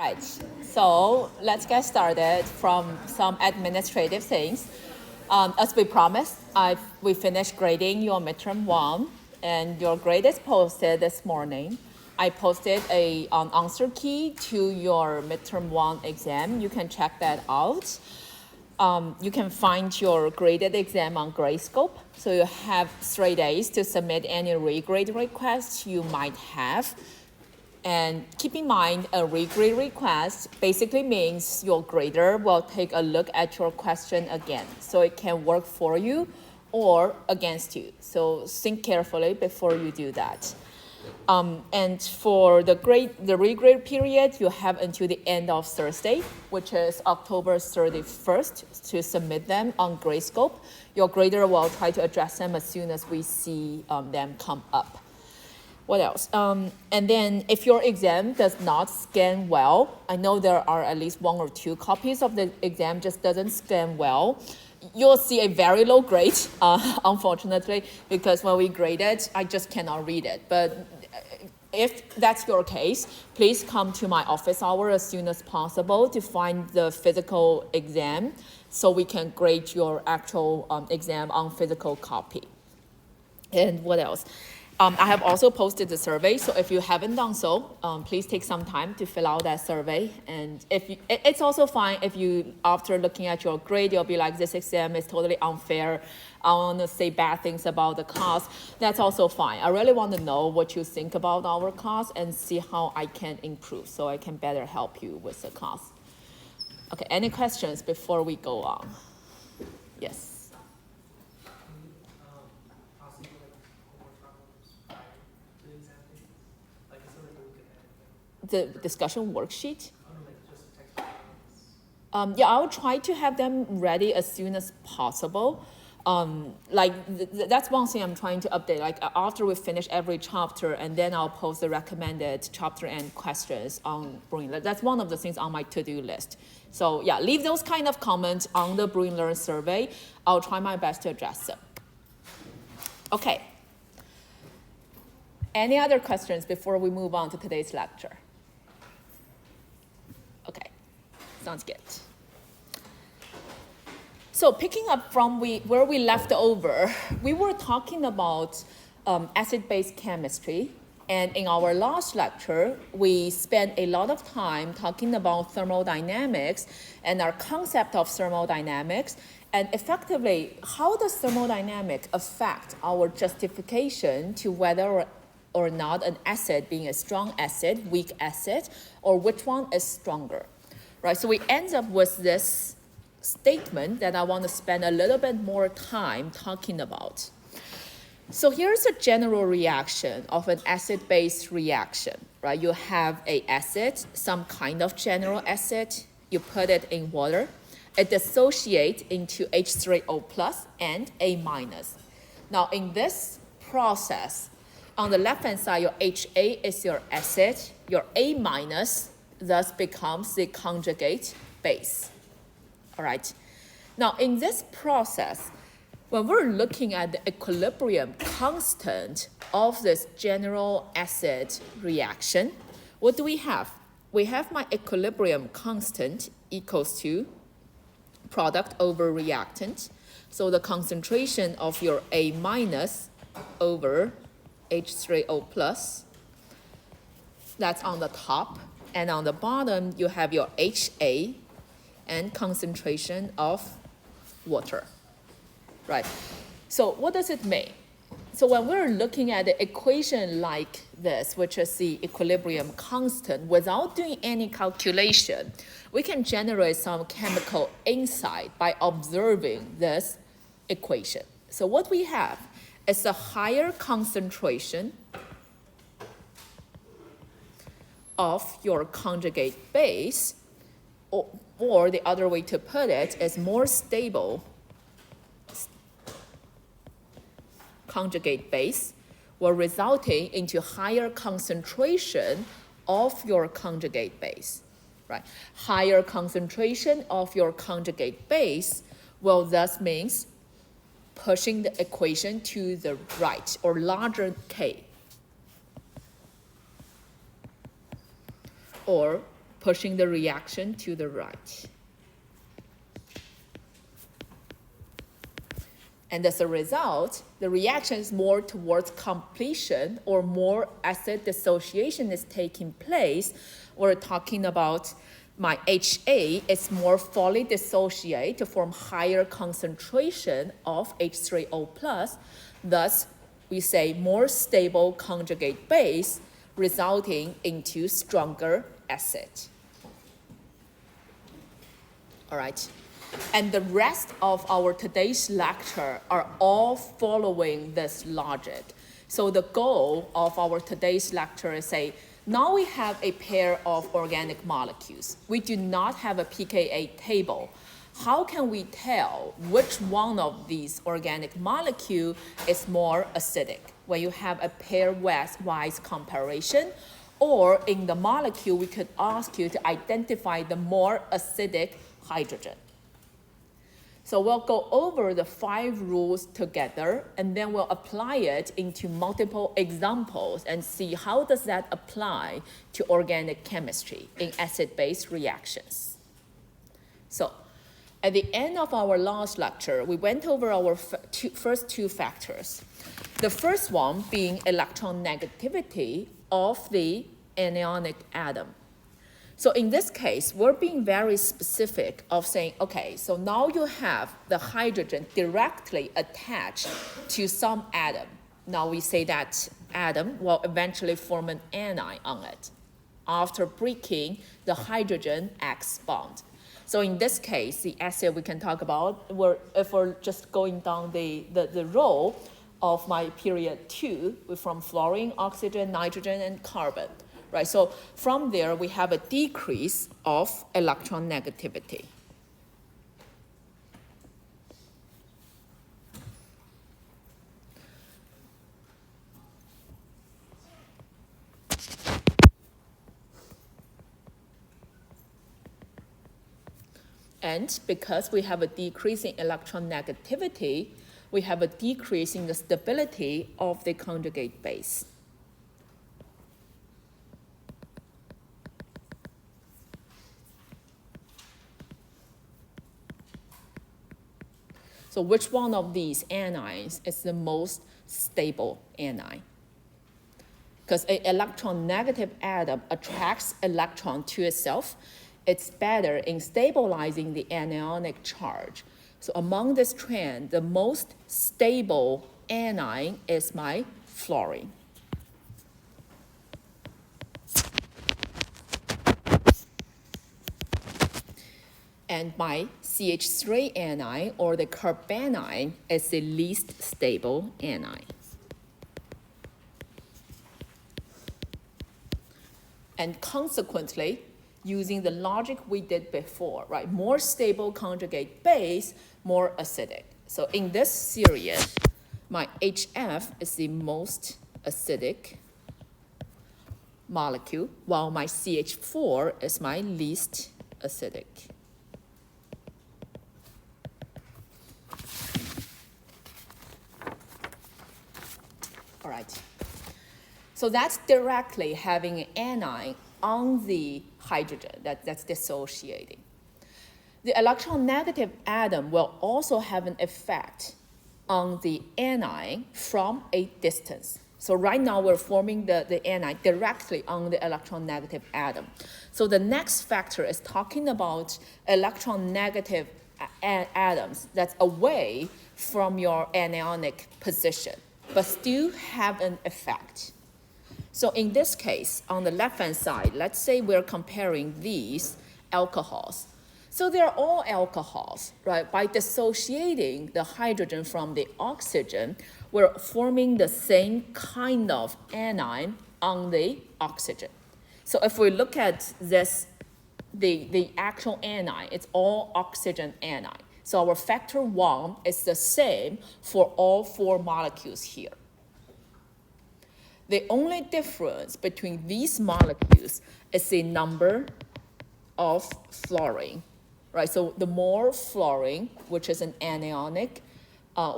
Right, so let's get started from some administrative things. As we promised, we finished grading your midterm 1, and your grade is posted this morning. I posted an answer key to your midterm 1 exam. You can check that out. You can find your graded exam on Gradescope. So you have 3 days to submit any regrade requests you might have. And keep in mind, a regrade request basically means your grader will take a look at your question again. So it can work for you or against you. So think carefully before you do that. And for the regrade period, you have until the end of Thursday, which is October 31st, to submit them on Gradescope. Your grader will try to address them as soon as we see them come up. What else? And then if your exam does not scan well, I know there are at least 1 or 2 copies of the exam just doesn't scan well, you'll see a very low grade, unfortunately, because when we grade it, I just cannot read it. But if that's your case, please come to my office hour as soon as possible to find the physical exam so we can grade your actual exam on physical copy. And what else? I have also posted the survey, so if you haven't done so, please take some time to fill out that survey. And it's also fine if you, after looking at your grade, you'll be like, this exam is totally unfair. I want to say bad things about the class. That's also fine. I really want to know what you think about our class and see how I can improve so I can better help you with the class. Okay, any questions before we go on? Yes. The discussion worksheet? Yeah, I'll try to have them ready as soon as possible. That's one thing I'm trying to update. Like after we finish every chapter, and then I'll post the recommended chapter end questions on BrewingLearn. That's one of the things on my to-do list. So yeah, leave those kind of comments on the BrewingLearn survey. I'll try my best to address them. Okay. Any other questions before we move on to today's lecture? Okay, sounds good. So picking up from where we left over, we were talking about acid-base chemistry. And in our last lecture, we spent a lot of time talking about thermodynamics and our concept of thermodynamics, and effectively, how does thermodynamics affect our justification to whether or not an acid being a strong acid, weak acid, or which one is stronger, right? So we end up with this statement that I want to spend a little bit more time talking about. So here's a general reaction of an acid-base reaction, right? You have an acid, some kind of general acid, you put it in water, it dissociates into H3O plus and A minus. Now in this process, on the left-hand side, your HA is your acid, your A minus thus becomes the conjugate base. All right. Now, in this process, when we're looking at the equilibrium constant of this general acid reaction, what do we have? We have my equilibrium constant equals to product over reactant. So the concentration of your A minus over H3O plus, that's on the top. And on the bottom, you have your HA and concentration of water, right? So what does it mean? So when we're looking at the equation like this, which is the equilibrium constant, without doing any calculation, we can generate some chemical insight by observing this equation. So what we have is a higher concentration of your conjugate base, or the other way to put it is more stable conjugate base will resulting into higher concentration of your conjugate base, right? Higher concentration of your conjugate base will thus means pushing the equation to the right, or larger K, or pushing the reaction to the right. And as a result, the reaction is more towards completion or more acid dissociation is taking place. We're talking about my HA is more fully dissociate to form higher concentration of H3O+. Thus, we say more stable conjugate base resulting into stronger acid. All right. And the rest of our today's lecture are all following this logic. So the goal of our today's lecture is say, now we have a pair of organic molecules. We do not have a pKa table. How can we tell which one of these organic molecule is more acidic? When you have a pairwise comparison, or in the molecule, we could ask you to identify the more acidic hydrogen. So we'll go over the 5 rules together, and then we'll apply it into multiple examples and see how does that apply to organic chemistry in acid-base reactions. So at the end of our last lecture, we went over our first 2 factors. The first one being electron negativity of the anionic atom. So in this case, we're being very specific of saying, okay, so now you have the hydrogen directly attached to some atom. Now we say that atom will eventually form an anion on it after breaking the hydrogen X bond. So in this case, the acid we can talk about, if we're just going down the row of my period 2, from fluorine, oxygen, nitrogen, and carbon. Right, so from there, we have a decrease of electron negativity. And because we have a decrease in electron negativity, we have a decrease in the stability of the conjugate base. So which one of these anions is the most stable anion? Because an electron negative atom attracts electron to itself, it's better in stabilizing the anionic charge. So among this trend, the most stable anion is my fluorine. And my CH3 anion, or the carbanion, is the least stable anion. And consequently, using the logic we did before, right, more stable conjugate base, more acidic. So in this series, my HF is the most acidic molecule, while my CH4 is my least acidic. All right, so that's directly having an anion on the hydrogen that's dissociating. The electron negative atom will also have an effect on the anion from a distance. So right now we're forming the anion directly on the electron negative atom. So the next factor is talking about electron negative atoms that's away from your anionic position, but still have an effect. So in this case, on the left-hand side, let's say we're comparing these alcohols. So they're all alcohols, right? By dissociating the hydrogen from the oxygen, we're forming the same kind of anion on the oxygen. So if we look at this, the actual anion, it's all oxygen anion. So our factor 1 is the same for all 4 molecules here. The only difference between these molecules is the number of fluorine, right? So the more fluorine, which is an anionic,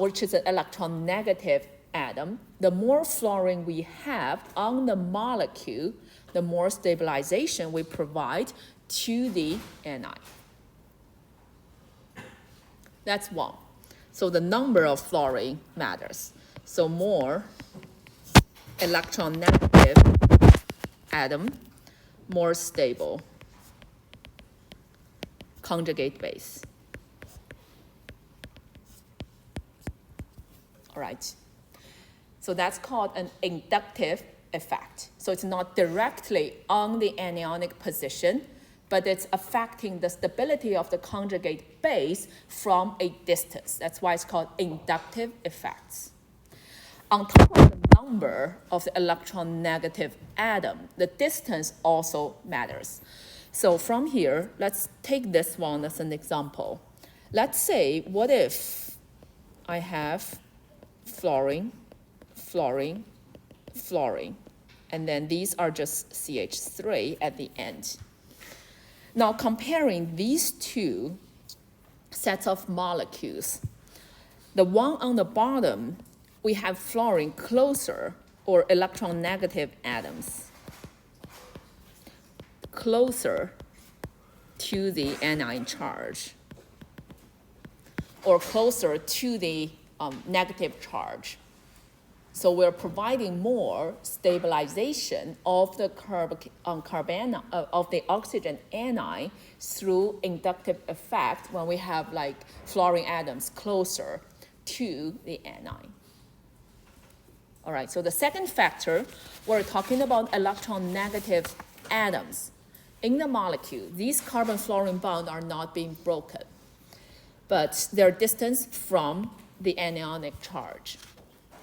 which is an electron negative atom, the more fluorine we have on the molecule, the more stabilization we provide to the Ni. That's one. So the number of fluorine matters. So more electron negative atom, more stable conjugate base. All right. So that's called an inductive effect. So it's not directly on the anionic position, but it's affecting the stability of the conjugate base from a distance. That's why it's called inductive effects. On top of the number of the electron negative atom, the distance also matters. So from here, let's take this one as an example. Let's say, what if I have fluorine, fluorine, fluorine, and then these are just CH3 at the end. Now comparing these two sets of molecules, the one on the bottom, we have fluorine closer, or electron negative atoms, closer to the anion charge, or closer to the negative charge. So we're providing more stabilization of the of the oxygen anion through inductive effect when we have like fluorine atoms closer to the anion. All right, so the second factor, we're talking about electron negative atoms. In the molecule, these carbon-fluorine bonds are not being broken, but they're distant from the anionic charge.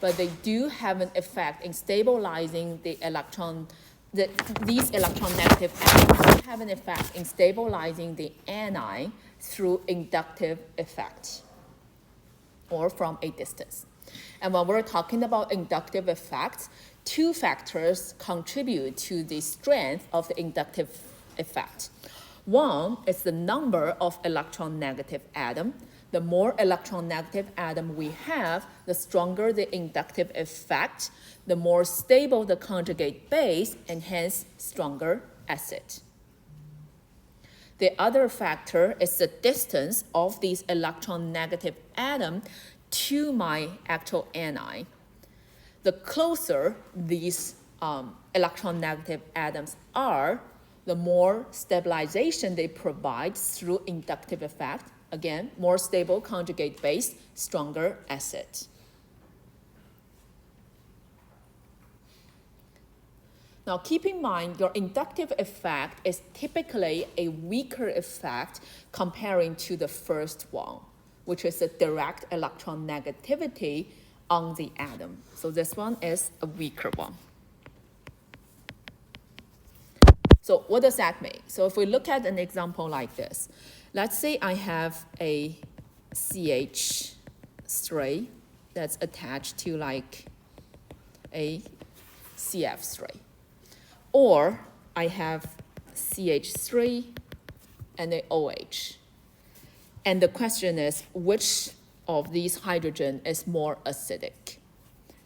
But they do have an effect in stabilizing the electron, these electron negative atoms have an effect in stabilizing the anion through inductive effect or from a distance. And when we're talking about inductive effects, two factors contribute to the strength of the inductive effect. One is the number of electron negative atoms. The more electron negative atom we have, the stronger the inductive effect, the more stable the conjugate base, and hence stronger acid. The other factor is the distance of these electron negative atoms to my actual anion. The closer these electron negative atoms are, the more stabilization they provide through inductive effect. Again, more stable conjugate base, stronger acid. Now keep in mind your inductive effect is typically a weaker effect comparing to the first one, which is a direct electron negativity on the atom. So this one is a weaker one. So what does that mean? So if we look at an example like this, let's say I have a CH3 that's attached to like a CF3. Or I have CH3 and a OH. And the question is, which of these hydrogen is more acidic?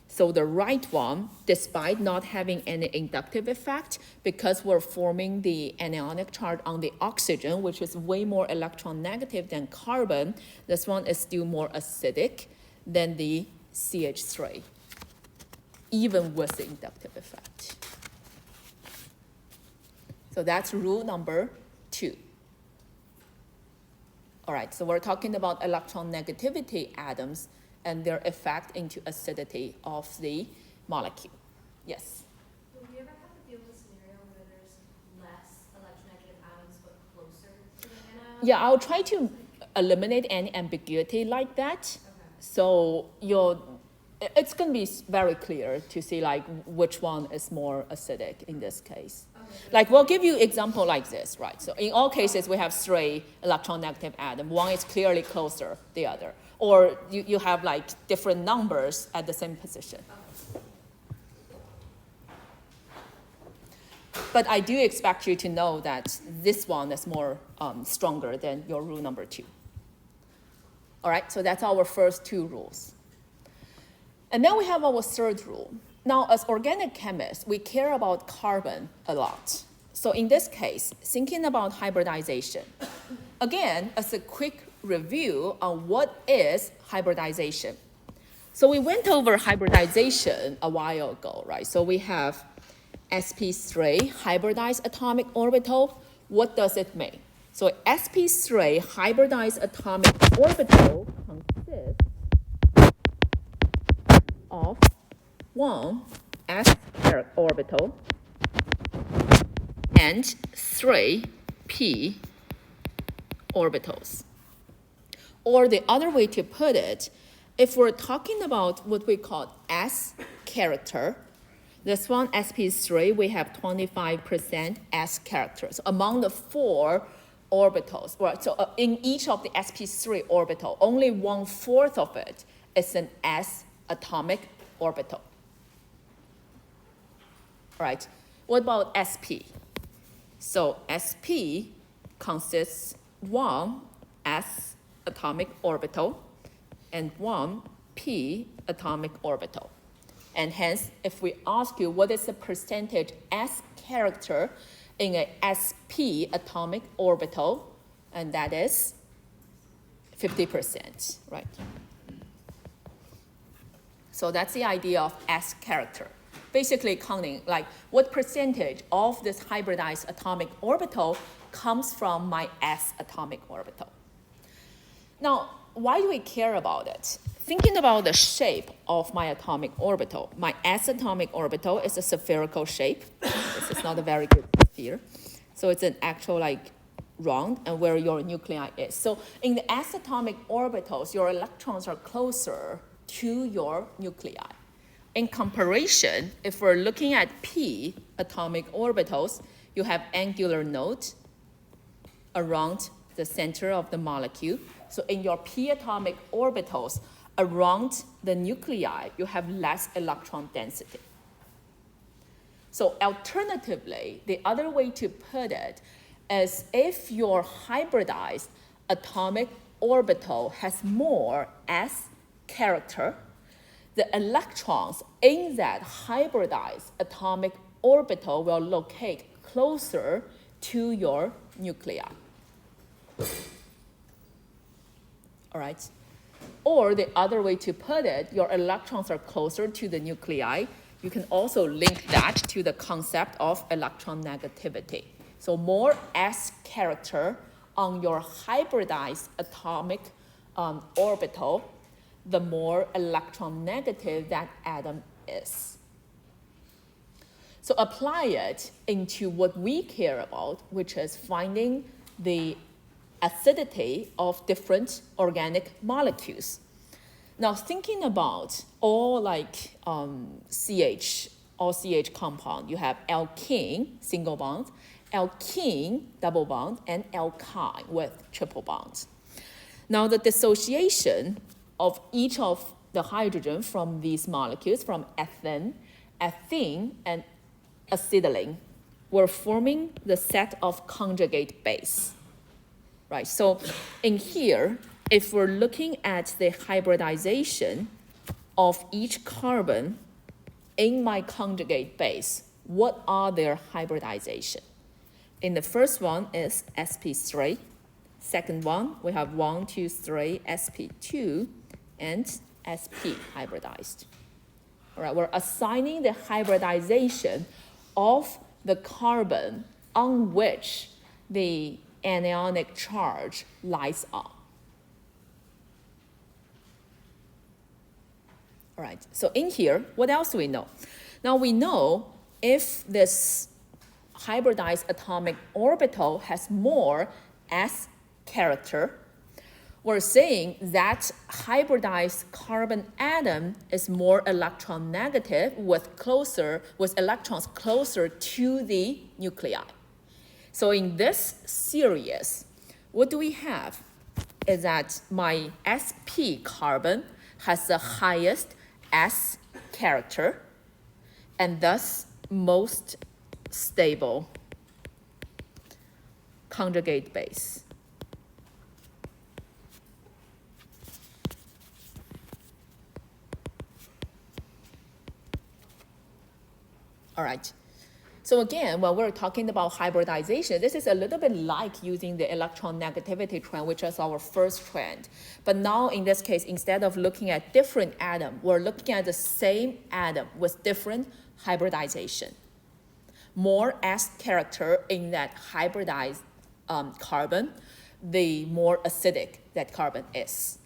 So the right one, despite not having any inductive effect, because we're forming the anionic charge on the oxygen, which is way more electron negative than carbon, this one is still more acidic than the CH3, even with the inductive effect. So that's rule number 2. All right, so we're talking about electron negativity atoms and their effect into acidity of the molecule. Yes? Will we ever have to deal with a scenario where there's less electronegative atoms but closer to the anion? Yeah, I'll try to eliminate any ambiguity like that. Okay. So it's going to be very clear to see like which one is more acidic in this case. Okay. Like we'll give you example like this, right? So in all cases, we have 3 electron negative atoms. One is clearly closer the other. Or you have like different numbers at the same position. Okay. But I do expect you to know that this one is more stronger than your rule number 2. All right, so that's our first 2 rules. And then we have our third rule. Now, as organic chemists, we care about carbon a lot. So in this case, thinking about hybridization, again, as a quick review on what is hybridization. So we went over hybridization a while ago, right? So we have sp3, hybridized atomic orbital. What does it mean? So sp3, hybridized atomic orbital consists of one s orbital and three p orbitals. Or the other way to put it, if we're talking about what we call S character, this one, sp3, we have 25% S characters. Among the four orbitals, right? So in each of the sp3 orbital, only 1/4 of it is an S atomic orbital. All right, what about sp? So sp consists one S atomic orbital and one p atomic orbital. And hence, if we ask you what is the percentage S character in a sp atomic orbital, and that is 50%, right? So that's the idea of S character. Basically counting like what percentage of this hybridized atomic orbital comes from my S atomic orbital. Now, why do we care about it? Thinking about the shape of my atomic orbital, my S atomic orbital is a spherical shape. This is not a very good sphere. So it's an actual like round and where your nuclei is. So in the S atomic orbitals, your electrons are closer to your nuclei. In comparison, if we're looking at p atomic orbitals, you have angular nodes around the center of the molecule. So in your p atomic orbitals, around the nuclei, you have less electron density. So alternatively, the other way to put it is if your hybridized atomic orbital has more S character, the electrons in that hybridized atomic orbital will locate closer to your nuclei. All right? Or the other way to put it, your electrons are closer to the nuclei. You can also link that to the concept of electron negativity. So more S character on your hybridized atomic orbital, the more electron negative that atom is. So apply it into what we care about, which is finding the acidity of different organic molecules. Now thinking about all like CH, all CH compound, you have alkene, single bond, alkene, double bond, and alkyne with triple bonds. Now the dissociation of each of the hydrogen from these molecules, from ethene, and acetylene, were forming the set of conjugate base. Right, so in here, if we're looking at the hybridization of each carbon in my conjugate base, what are their hybridization? In the first one is sp3. Second one, we have 1, 2, 3, sp2, and sp hybridized. All right, we're assigning the hybridization of the carbon on which the anionic charge lies on. All right, so in here, what else do we know? Now we know if this hybridized atomic orbital has more S character, we're saying that hybridized carbon atom is more electron negative with electrons closer to the nuclei. So in this series, what do we have is that my sp carbon has the highest S character and thus most stable conjugate base. All right. So again, when we're talking about hybridization, this is a little bit like using the electron negativity trend, which is our first trend. But now in this case, instead of looking at different atoms, we're looking at the same atom with different hybridization. More S character in that hybridized carbon, the more acidic that carbon is.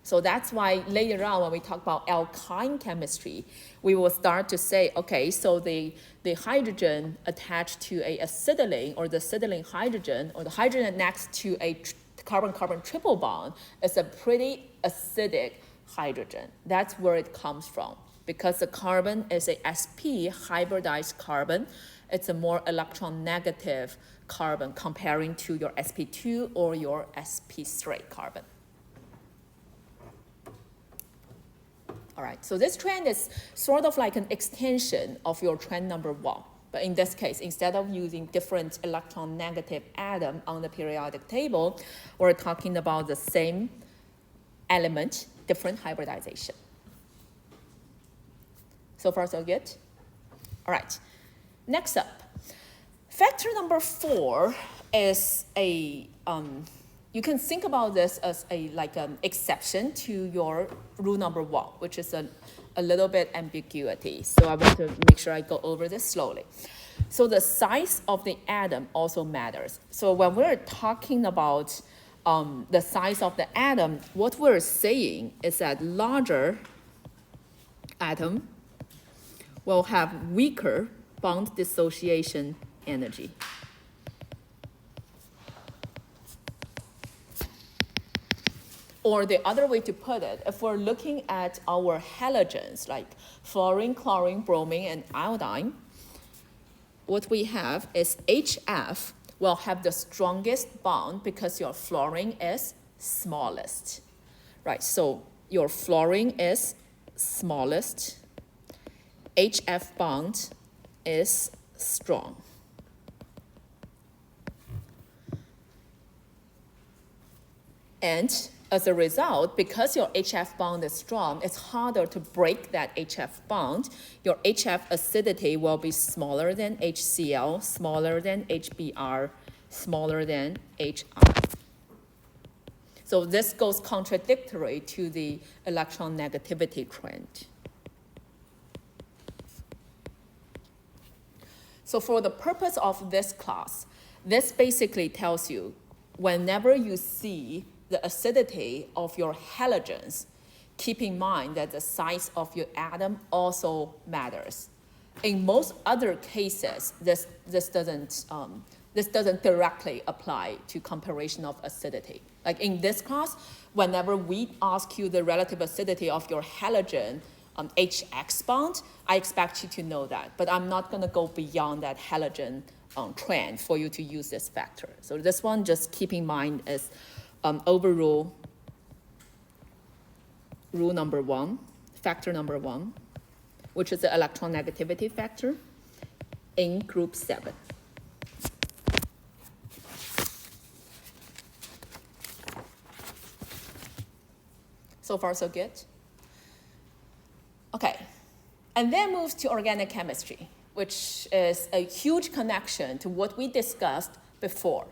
So that's why later on when we talk about alkyne chemistry, we will start to say, okay, so the hydrogen attached to a acetylene or the acetylene hydrogen or the hydrogen next to a carbon-carbon triple bond is a pretty acidic hydrogen. That's where it comes from. Because the carbon is a sp hybridized carbon, it's a more electron negative carbon comparing to your sp2 or your sp straight carbon. All right, so this trend is sort of like an extension of your trend number 1. But in this case, instead of using different electron negative atom on the periodic table, we're talking about the same element, different hybridization. So far, so good? All right, next up. Factor number 4 is a, you can think about this as like an exception to your rule number 1, which is a little bit ambiguity. So I want to make sure I go over this slowly. So the size of the atom also matters. So when we're talking about the size of the atom, what we're saying is that larger atom will have weaker bond dissociation energy. Or the other way to put it, if we're looking at our halogens like fluorine, chlorine, bromine, and iodine, what we have is HF will have the strongest bond because your fluorine is smallest, right? So your fluorine is smallest, HF bond is strong. And as a result, because your HF bond is strong, it's harder to break that HF bond. Your HF acidity will be smaller than HCl, smaller than HBr, smaller than HI. So this goes contradictory to the electron negativity trend. So for the purpose of this class, this basically tells you whenever you see the acidity of your halogens, keep in mind that the size of your atom also matters. In most other cases, this doesn't directly apply to comparison of acidity. Like in this class, whenever we ask you the relative acidity of your halogen HX bond, I expect you to know that. But I'm not going to go beyond that halogen trend for you to use this factor. So this one, just keep in mind is overrule rule number 1, factor number 1, which is the electron negativity factor in group 7. So far, so good? Okay, and then moves to organic chemistry, which is a huge connection to what we discussed before.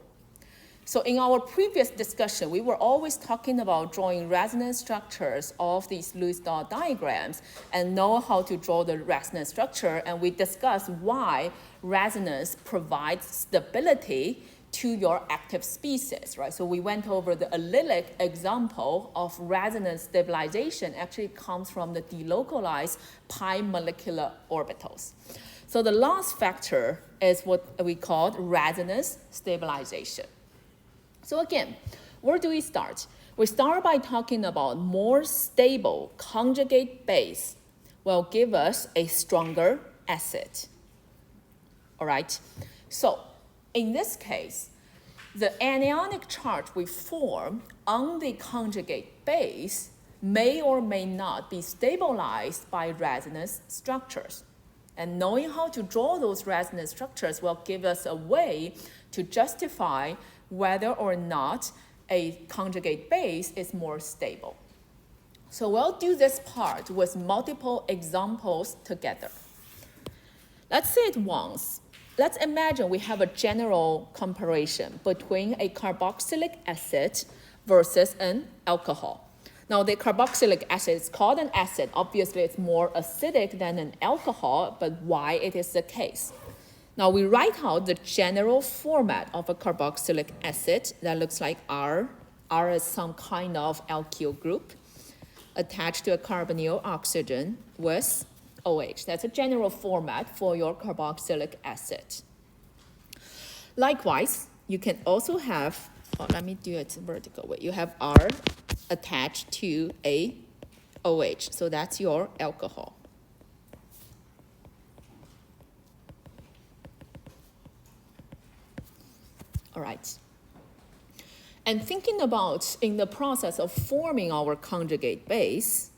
So in our previous discussion, we were always talking about drawing resonance structures of these Lewis dot diagrams and know how to draw the resonance structure, and we discussed why resonance provides stability to your active species, right? So we went over the allylic example of resonance stabilization actually comes from the delocalized pi molecular orbitals. So the last factor is what we called resonance stabilization. So again, where do we start? We start by talking about more stable conjugate base will give us a stronger acid. All right, so in this case, the anionic charge we form on the conjugate base may or may not be stabilized by resonance structures. And knowing how to draw those resonance structures will give us a way to justify whether or not a conjugate base is more stable. So we'll do this part with multiple examples together. Let's say it once. let's imagine we have a general comparison between a carboxylic acid versus an alcohol. Now, the carboxylic acid is called an acid. Obviously, it's more acidic than an alcohol, but why it is the case? Now, we write out the general format of a carboxylic acid that looks like R. R is some kind of alkyl group attached to a carbonyl oxygen with OH. That's a general format for your carboxylic acid. Likewise, you can also have, let me do it vertical way. You have R attached to a OH, so that's your alcohol. All right. And thinking about in the process of forming our conjugate base,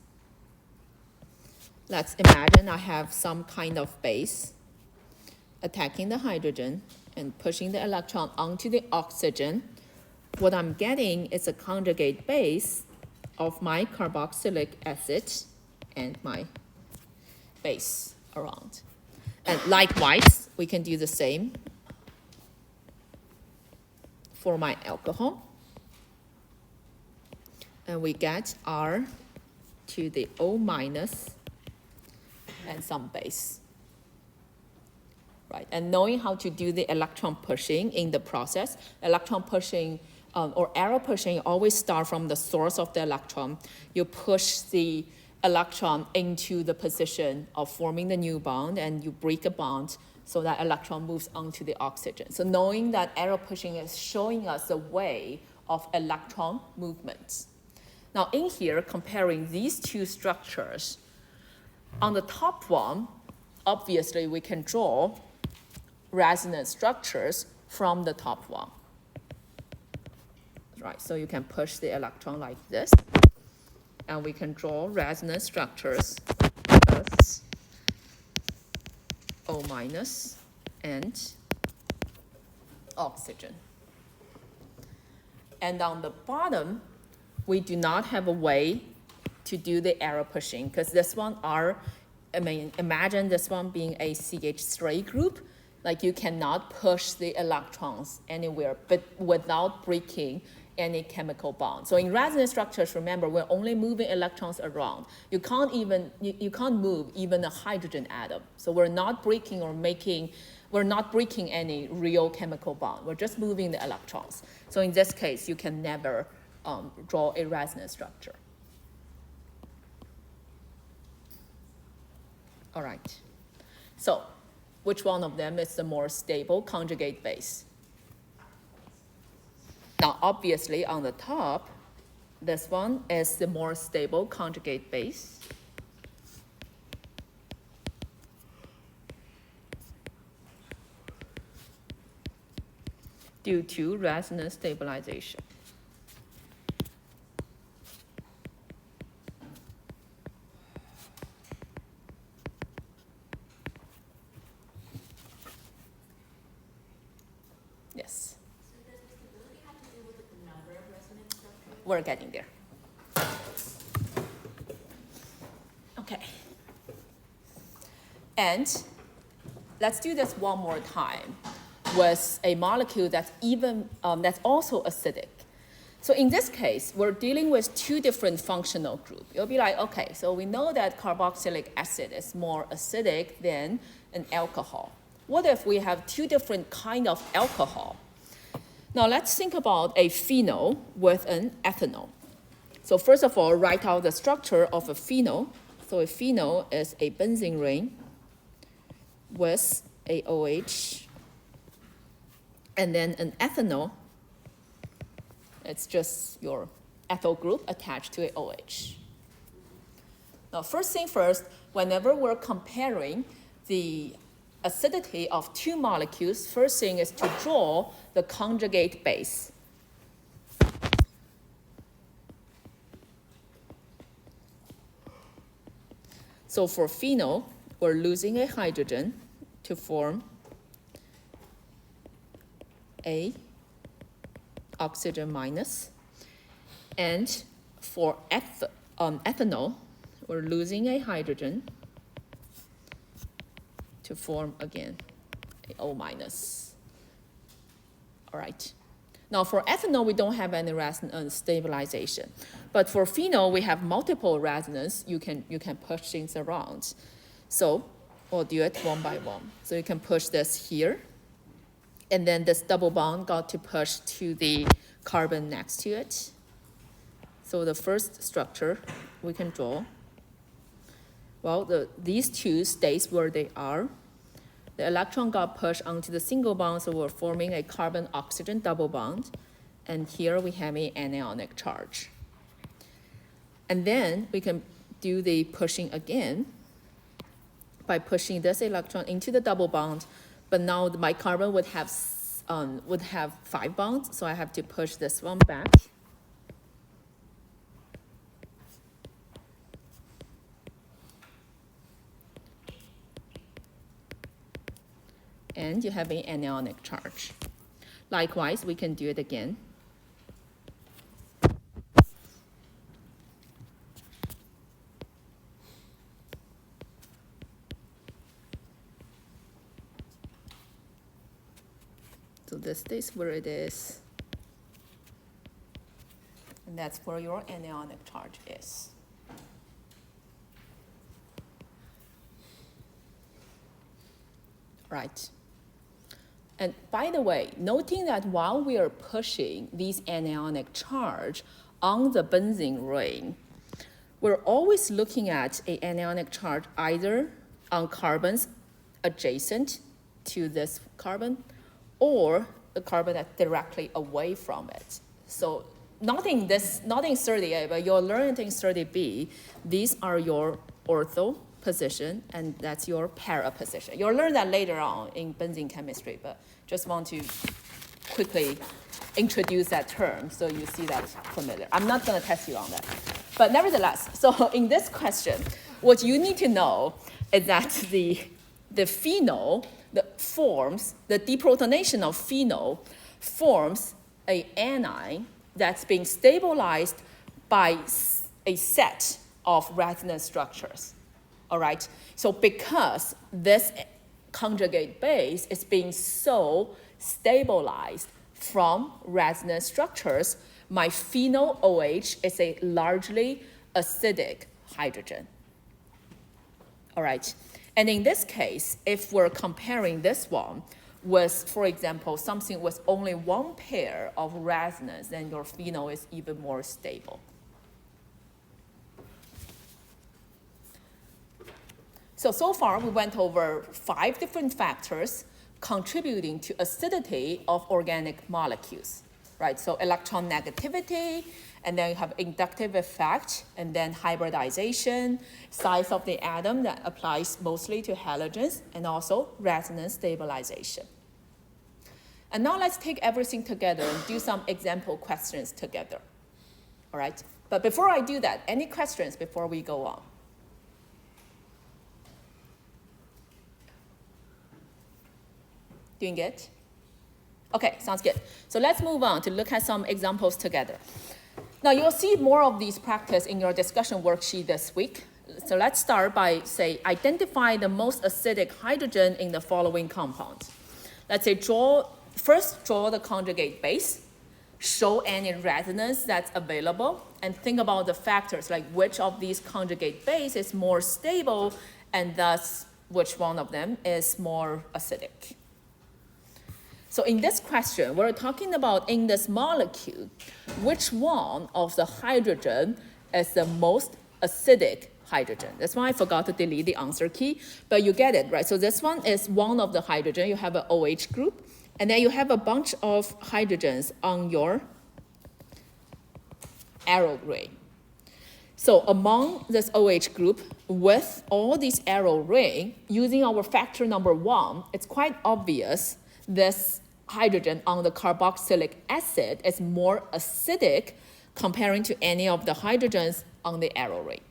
let's imagine I have some kind of base attacking the hydrogen and pushing the electron onto the oxygen. What I'm getting is a conjugate base of my carboxylic acid and my base around. And likewise, we can do the same for my alcohol. And we get R to the O minus and some base. Right, and knowing how to do the electron pushing in the process, electron pushing or arrow pushing always start from the source of the electron. You push the electron into the position of forming the new bond, and you break a bond so that electron moves onto the oxygen. So knowing that arrow pushing is showing us the way of electron movements. Now in here, comparing these two structures, on the top one, obviously we can draw resonance structures from the top one. Right, so you can push the electron like this, and we can draw resonance structures as O minus and oxygen. And on the bottom, we do not have a way to do the arrow pushing, because this one imagine this one being a CH3 group, like you cannot push the electrons anywhere, but without breaking any chemical bond. So in resonance structures, remember, we're only moving electrons around. You can't move even a hydrogen atom. So we're not breaking any real chemical bond. We're just moving the electrons. So in this case, you can never draw a resonance structure. All right. So which one of them is the more stable conjugate base? Now, obviously, on the top, this one is the more stable conjugate base. Due to resonance stabilization. Yes. So does the stability have to do with the number of resonance structures? We're getting there. Okay. And let's do this one more time with a molecule that's that's also acidic. So in this case, we're dealing with two different functional groups. You'll be like, okay, so we know that carboxylic acid is more acidic than an alcohol. What if we have two different kind of alcohol? Now let's think about a phenol with an ethanol. So first of all, write out the structure of a phenol. So a phenol is a benzene ring with a OH. And then an ethanol, it's just your ethyl group attached to a OH. Now first thing first, whenever we're comparing the acidity of two molecules, first thing is to draw the conjugate base. So for phenol, we're losing a hydrogen to form a oxygen minus. And for ethanol, we're losing a hydrogen to form, again, Okay, O minus. All right. Now for ethanol, we don't have any stabilization, but for phenol, we have multiple resonance. You can push things around. So we'll do it one by one. So you can push this here, and then this double bond got to push to the carbon next to it. So the first structure we can draw. Well, these two stays where they are. The electron got pushed onto the single bond, so we're forming a carbon-oxygen double bond. And here we have an anionic charge. And then we can do the pushing again by pushing this electron into the double bond. But now my carbon would have 5 bonds, so I have to push this one back. And you have an anionic charge. Likewise, we can do it again. So this stays where it is. And that's where your anionic charge is. Right. And by the way, noting that while we are pushing these anionic charge on the benzene ring, we're always looking at an anionic charge either on carbons adjacent to this carbon or the carbon that's directly away from it. So not in 30A, but you'll learn in 30B, these are your ortho position, and that's your para position. You'll learn that later on in benzene chemistry, but just want to quickly introduce that term so you see that familiar. I'm not going to test you on that. But nevertheless, so in this question, what you need to know is that the phenol forms, the deprotonation of phenol forms an anion that's being stabilized by a set of resonance structures. All right, so because this conjugate base is being so stabilized from resonance structures, my phenol OH is a largely acidic hydrogen. All right, and in this case, if we're comparing this one with, for example, something with only one pair of resonance, then your phenol is even more stable. So far, we went over 5 different factors contributing to acidity of organic molecules, right? So electron negativity, and then you have inductive effect, and then hybridization, size of the atom that applies mostly to halogens, and also resonance stabilization. And now let's take everything together and do some example questions together, all right? But before I do that, any questions before we go on? Doing good? Okay, sounds good. So let's move on to look at some examples together. Now you'll see more of these practice in your discussion worksheet this week. So let's start by, say, identify the most acidic hydrogen in the following compounds. Let's say first draw the conjugate base, show any resonance that's available, and think about the factors, like which of these conjugate base is more stable, and thus which one of them is more acidic. So in this question, we're talking about in this molecule, which one of the hydrogen is the most acidic hydrogen? That's why I forgot to delete the answer key, but you get it, right? So this one is one of the hydrogen. You have an OH group, and then you have a bunch of hydrogens on your arrow ring. So among this OH group, with all these arrow ring, using our factor number 1, it's quite obvious this hydrogen on the carboxylic acid is more acidic comparing to any of the hydrogens on the arrow ring.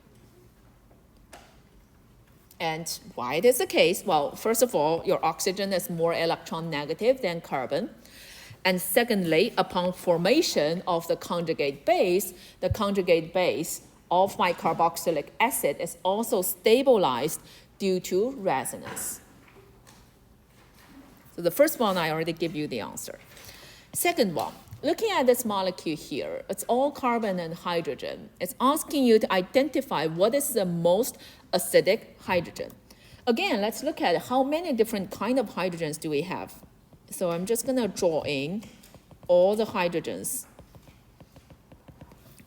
And why it is the case? Well, first of all, your oxygen is more electron negative than carbon. And secondly, upon formation of the conjugate base of my carboxylic acid is also stabilized due to resonance. So So the first one, I already give you the answer. Second one, looking at this molecule here, it's all carbon and hydrogen. It's asking you to identify what is the most acidic hydrogen. Again, let's look at how many different kind of hydrogens do we have. So I'm just gonna draw in all the hydrogens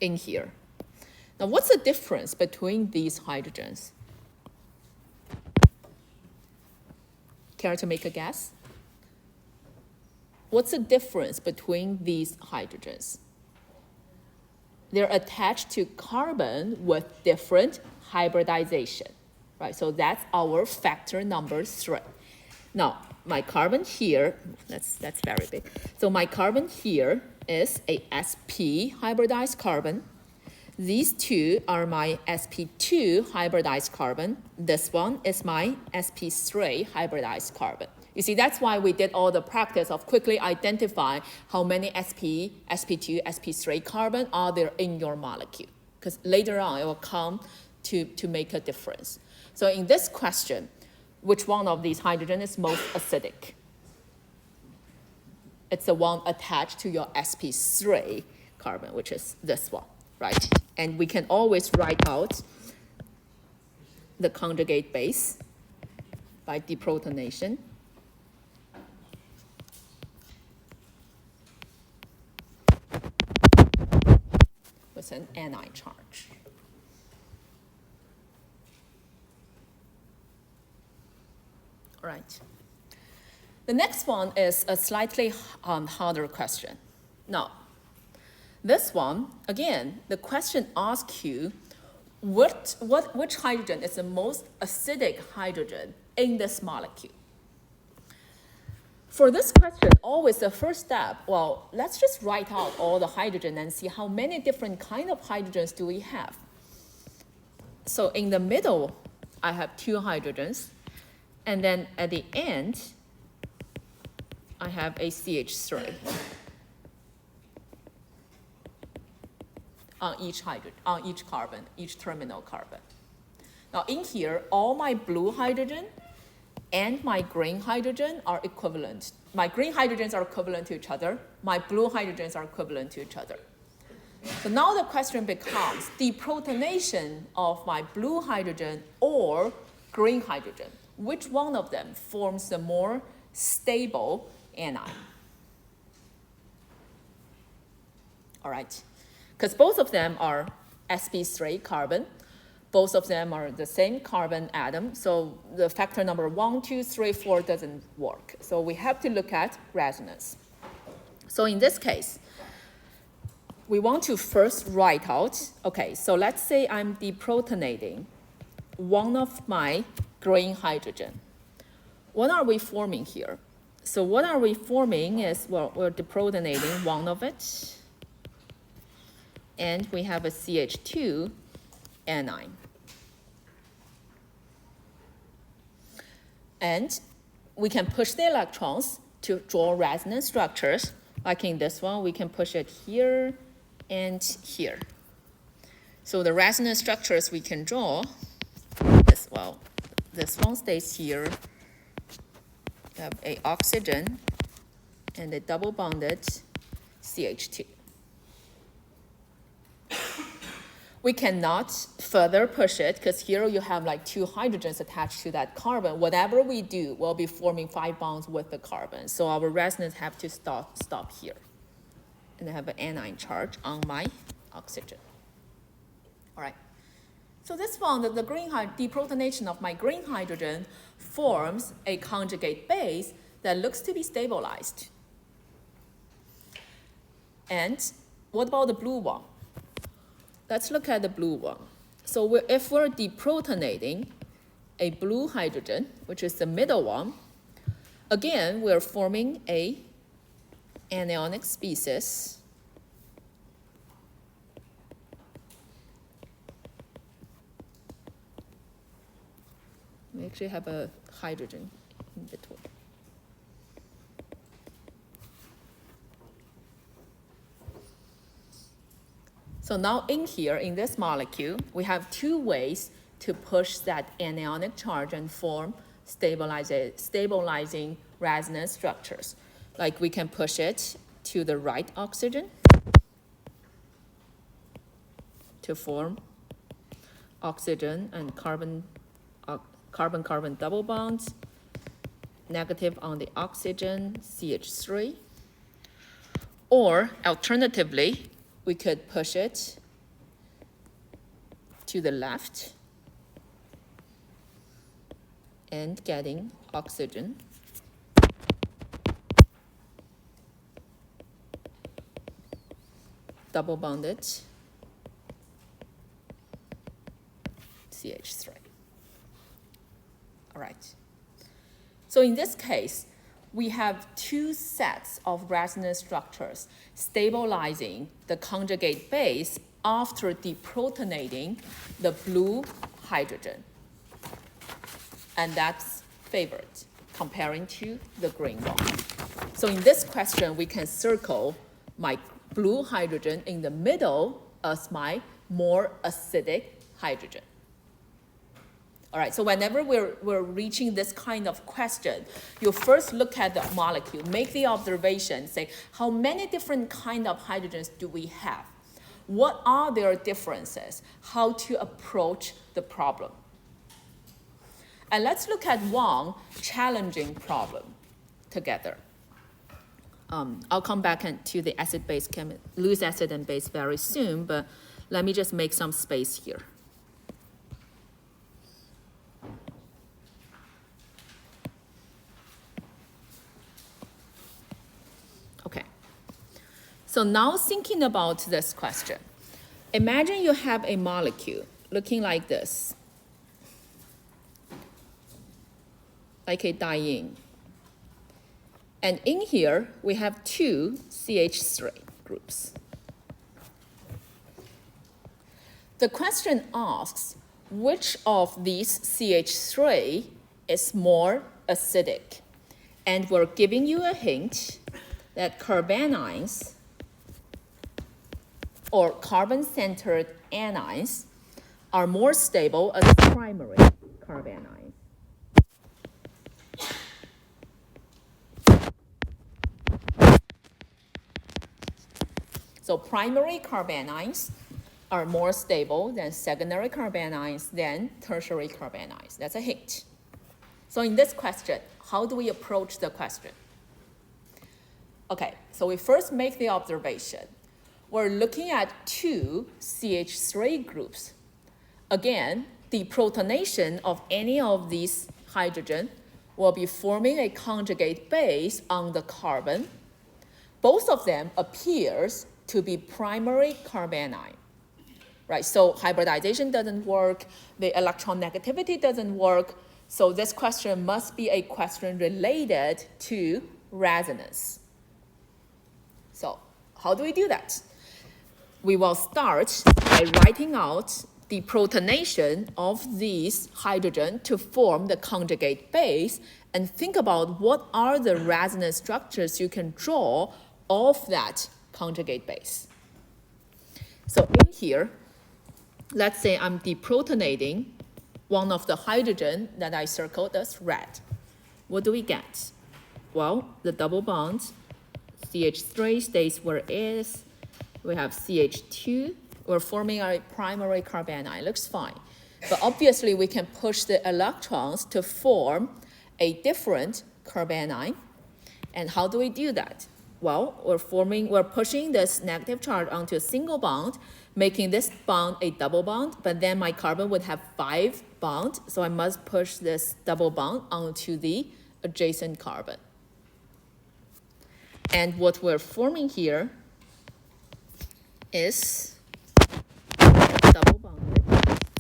in here. Now, what's the difference between these hydrogens? Care to make a guess? What's the difference between these hydrogens? They're attached to carbon with different hybridization, right? So that's our factor number 3. Now, my carbon here, that's very big. So my carbon here is a sp hybridized carbon. These two are my sp2 hybridized carbon. This one is my sp3 hybridized carbon. You see, that's why we did all the practice of quickly identifying how many sp, sp2, sp3 carbon are there in your molecule. Because later on, it will come to make a difference. So in this question, which one of these hydrogen is most acidic? It's the one attached to your sp3 carbon, which is this one, right? And we can always write out the conjugate base by deprotonation. With an anion charge. All right. The next one is a slightly harder question. Now, this one, again, the question asks you which hydrogen is the most acidic hydrogen in this molecule. For this question, always the first step, well, let's just write out all the hydrogen and see how many different kind of hydrogens do we have. So in the middle, I have 2 hydrogens. And then at the end, I have a CH3 on each hydrogen, on each carbon, each terminal carbon. Now in here, all my blue hydrogen and my green hydrogen are equivalent. My green hydrogens are equivalent to each other. My blue hydrogens are equivalent to each other. So now the question becomes deprotonation of my blue hydrogen or green hydrogen. Which one of them forms the more stable anion? All right, because both of them are sp3 carbon. Both of them are the same carbon atom, so the factor number 1, 2, 3, 4 doesn't work. So we have to look at resonance. So in this case, we want to first write out, okay, so let's say I'm deprotonating one of my green hydrogen. What are we forming here? So what are we forming is, well, we're deprotonating one of it, and we have a CH2 anion. And we can push the electrons to draw resonance structures. Like in this one, we can push it here and here. So the resonance structures we can draw as well. This one stays here. You have a oxygen and a double bonded CH2. We cannot further push it because here you have like 2 hydrogens attached to that carbon. Whatever we do, we'll be forming 5 bonds with the carbon. So our resonance have to stop here. And I have an anion charge on my oxygen. All right. So this one, the deprotonation of my green hydrogen forms a conjugate base that looks to be stabilized. And what about the blue one? Let's look at the blue one. So if we're deprotonating a blue hydrogen, which is the middle one, again, we're forming a anionic species. We actually have a hydrogen in between. So now in here, in this molecule, we have 2 ways to push that anionic charge and form stabilizing resonance structures. Like we can push it to the right oxygen to form oxygen and carbon-carbon double bonds, negative on the oxygen, CH3. Or alternatively, we could push it to the left and getting oxygen. Double bonded CH3. All right. So in this case, we have two sets of resonance structures stabilizing the conjugate base after deprotonating the blue hydrogen. And that's favored comparing to the green one. So in this question, we can circle my blue hydrogen in the middle as my more acidic hydrogen. All right, so whenever we're reaching this kind of question, you first look at the molecule, make the observation, say, how many different kind of hydrogens do we have? What are their differences? How to approach the problem? And let's look at one challenging problem together. I'll come back to the acid-base loose acid and base very soon, but let me just make some space here. Okay. So now thinking about this question, imagine you have a molecule looking like this, like a diene. And in here, we have two CH3 groups. The question asks, which of these CH3 is more acidic? And we're giving you a hint that carbanions or carbon-centered anions are more stable as primary carbanions. So primary carbanions are more stable than secondary carbanions than tertiary carbanions. That's a hint. So in this question, how do we approach the question? Okay, so we first make the observation. We're looking at two CH3 groups. Again, deprotonation of any of these hydrogen will be forming a conjugate base on the carbon. Both of them appears to be primary carbanion, right? So hybridization doesn't work, the electron negativity doesn't work, so this question must be a question related to resonance. So how do we do that? We will start by writing out the protonation of these hydrogen to form the conjugate base and think about what are the resonance structures you can draw of that conjugate base. So in here, let's say I'm deprotonating one of the hydrogen that I circled as red. What do we get? Well, the double bond, CH3 stays where it is. We have CH2. We're forming a primary carbanion. Looks fine. But obviously, we can push the electrons to form a different carbanion. And how do we do that? Well, we're pushing this negative charge onto a single bond, making this bond a double bond, but then my carbon would have 5 bonds, so I must push this double bond onto the adjacent carbon. And what we're forming here is double bonded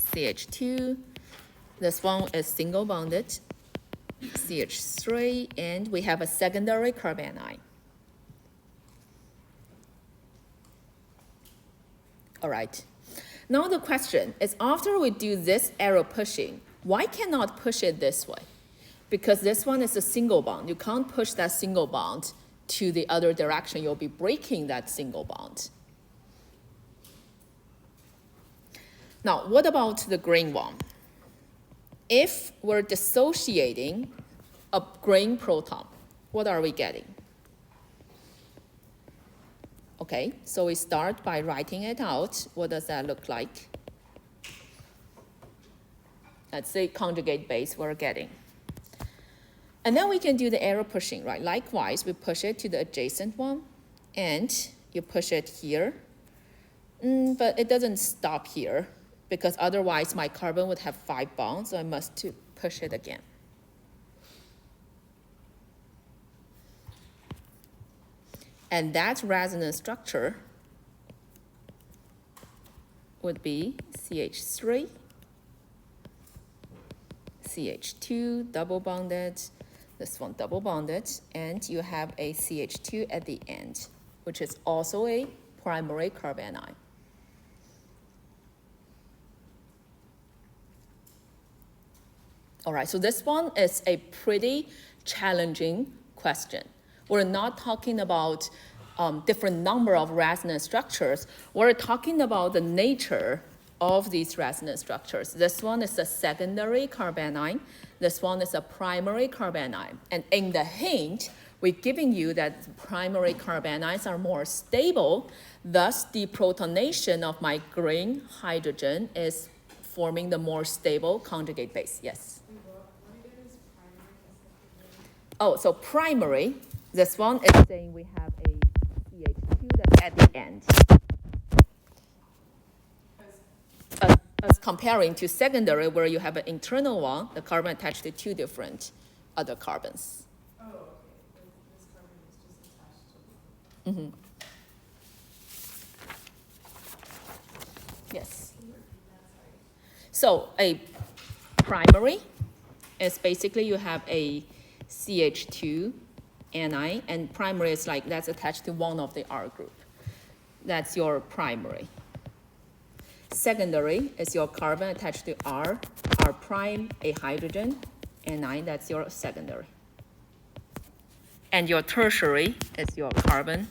CH2. This one is single bonded CH3, and we have a secondary carbanion. All right. Now the question is, after we do this arrow pushing, why cannot push it this way? Because this one is a single bond. You can't push that single bond to the other direction. You'll be breaking that single bond. Now, what about the green one? If we're dissociating a green proton, what are we getting? Okay, so we start by writing it out. What does that look like? That's the conjugate base we're getting. And then we can do the arrow pushing, right? Likewise, we push it to the adjacent one, and you push it here. But it doesn't stop here, because otherwise my carbon would have 5 bonds, so I must push it again. And that resonance structure would be CH3, CH2 double bonded, this one double bonded, and you have a CH2 at the end, which is also a primary carbanion. All right, so this one is a pretty challenging question. We're not talking about different number of resonance structures. We're talking about the nature of these resonance structures. This one is a secondary carbanion. This one is a primary carbanion. And in the hint, we're giving you that primary carbanions are more stable. Thus, the protonation of my green hydrogen is forming the more stable conjugate base. Yes? Oh, so primary, this one is saying we have a CH2 that's at the end. As comparing to secondary, where you have an internal one, the carbon attached to 2 different other carbons. Oh, okay. This carbon is just attached to Yes. Can you repeat that? Sorry. So a primary is basically you have a CH2 anion, and primary is like that's attached to one of the R group. That's your primary. Secondary is your carbon attached to R prime, a hydrogen anion, that's your secondary. And your tertiary is your carbon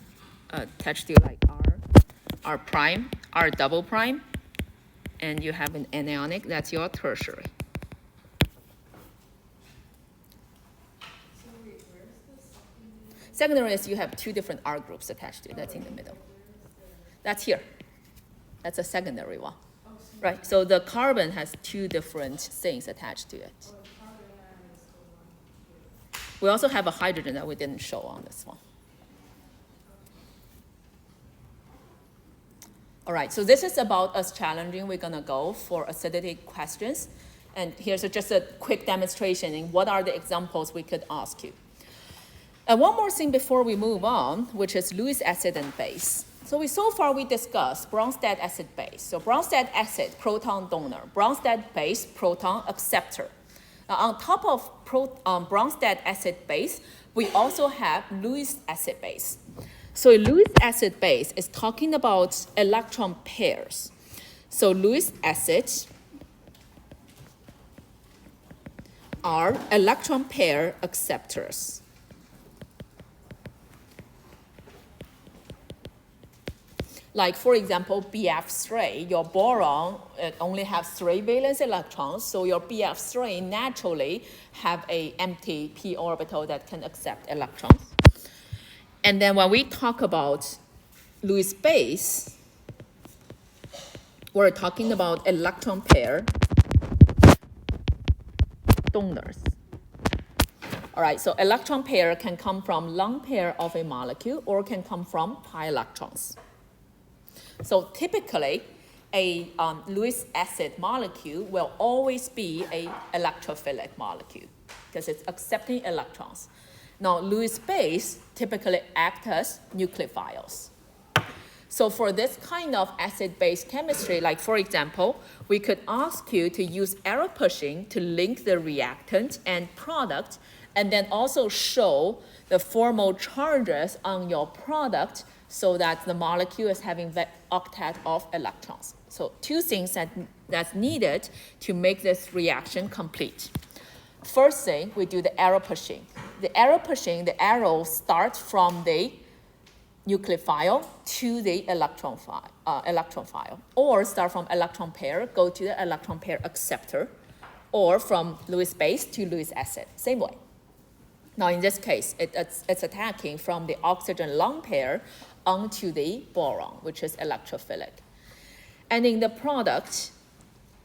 attached to like R prime, R double prime, and you have an anionic, that's your tertiary. So wait, where's the secondary? Secondary is you have 2 different R groups attached to it, that's in the middle. That's here. That's a secondary one. Oh, so Right, so the carbon has 2 different things attached to it. the carbon is the one here. We also have a hydrogen that we didn't show on this one. All right, so this is about as challenging we're gonna go for acidity questions. And here's just a quick demonstration in what are the examples we could ask you. And one more thing before we move on, which is Lewis acid and base. So far we discussed Bronsted acid base. So Bronsted acid, proton donor. Bronsted base, proton acceptor. Now on top of Bronsted acid base, we also have Lewis acid base. So Lewis acid base is talking about electron pairs. So Lewis acids are electron pair acceptors. Like, for example, BF3, your boron only has 3 valence electrons, so your BF3 naturally have a empty p orbital that can accept electrons. And then when we talk about Lewis base, we're talking about electron pair donors. All right, so electron pair can come from lone pair of a molecule or can come from pi electrons. So typically, a Lewis acid molecule will always be an electrophilic molecule because it's accepting electrons. Now, Lewis base typically act as nucleophiles. So for this kind of acid-base chemistry, like for example, we could ask you to use arrow pushing to link the reactant and product, and then also show the formal charges on your product so that the molecule is having the octet of electrons. So 2 things that's needed to make this reaction complete. First thing, we do the arrow pushing. The arrow pushing, the arrow starts from the nucleophile to the electron file, or start from electron pair, go to the electron pair acceptor, or from Lewis base to Lewis acid, same way. Now in this case, it's attacking from the oxygen lone pair onto the boron, which is electrophilic. And in the product,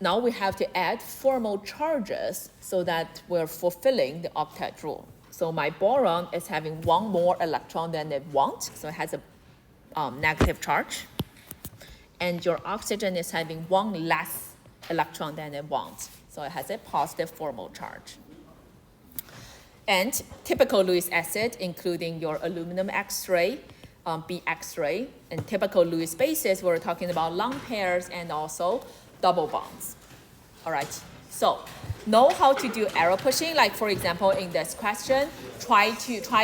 now we have to add formal charges so that we're fulfilling the octet rule. So my boron is having one more electron than it wants, so it has a negative charge. And your oxygen is having one less electron than it wants, so it has a positive formal charge. And typical Lewis acid, including your aluminum X-ray, B X-ray, and typical Lewis bases, we're talking about lone pairs and also double bonds. All right, so know how to do arrow pushing. Like for example, in this question, try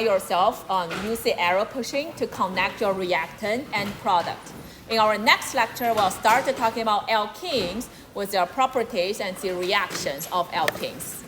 yourself use the arrow pushing to connect your reactant and product. In our next lecture, we'll start talking about alkenes with their properties and the reactions of alkenes.